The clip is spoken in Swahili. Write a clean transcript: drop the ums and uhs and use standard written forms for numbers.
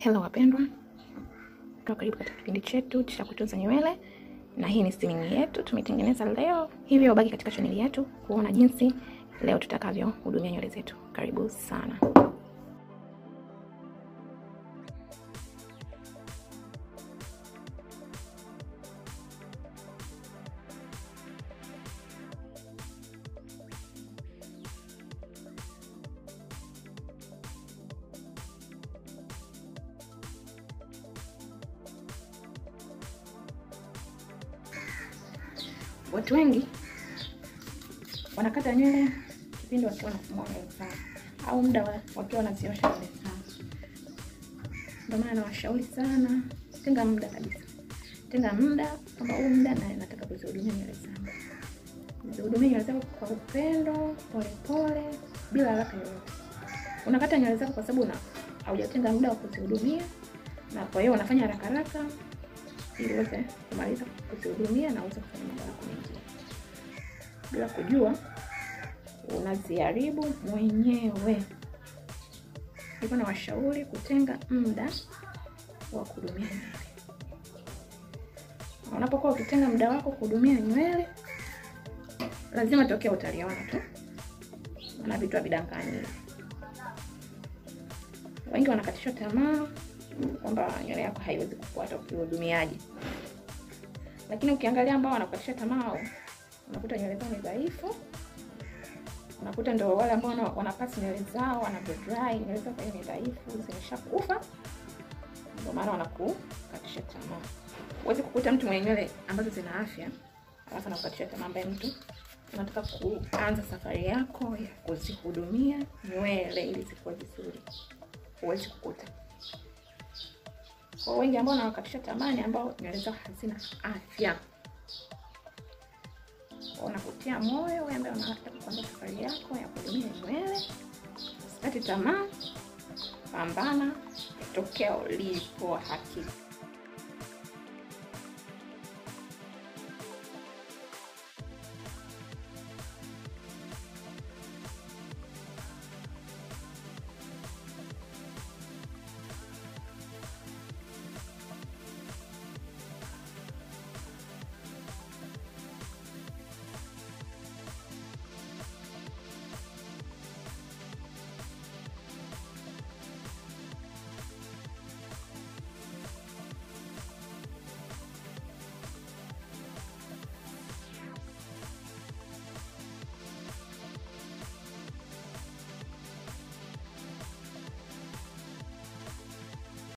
Hello wapendwa, karibu katika kipindi chetu cha kutunza nywele, na hii ni steaming yetu tumetengeneza leo. Hivyo baki katika channel yetu kuona jinsi leo tutakavyohudumia nywele zetu. Karibu sana. Watu wengi wanakata nywele kipindi wakiwa wanafumua nywele zao au muda wakiwa wanaziosha nywele zao. Ndio maana nawashauri sana, tenga muda kabisa. Tenga muda kama huu muda na nataka kuzihudumia nywele zangu. Zihudumia nywele zako kwa upendo, pole pole, bila haraka yoyote. Unakata nywele zako kwa sababu haujatenga muda wa kuzihudumia, na kwa hiyo unafanya haraka haraka ili uweze kumaliza kuzihudumia na uweze kufanya mambo yako mengine. Bila kujua unaziharibu mwenyewe. Hivyo na washauri kutenga muda wa kuhudumia nywele. Unapokuwa ukitenga muda wako kuhudumia nywele, lazima tokea utaliona tu. Maana vitu havidanganyi. Wengi wanakatisha tamaa kwamba nywele yako haiwezi kufuata ukihudumiaje. Lakini ukiangalia ambao wanakatisha tamaa, unakuta nywele zao ni dhaifu. Unakuta ndio wale ambao wanapasi nywele zao, wanapo dry, nywele zao ni dhaifu, zimeshakufa. Ndio maana wanakukatisha tamaa. Huwezi kukuta mtu mwenye nywele ambazo zina afya alafu anakukatisha tamaa, ambaye mtu unataka kuanza safari yako ya kuzihudumia nywele ili zikue vizuri. Huwezi kukuta. Kwa wengi ambao wanakatisha tamaa ni ambao nywele zao hazina afya. Unakutia moyo wewe ambaye unataka kuanza safari yako ya kuhudumia nywele. Usikate tamaa, pambana, tokea ulipo hakika.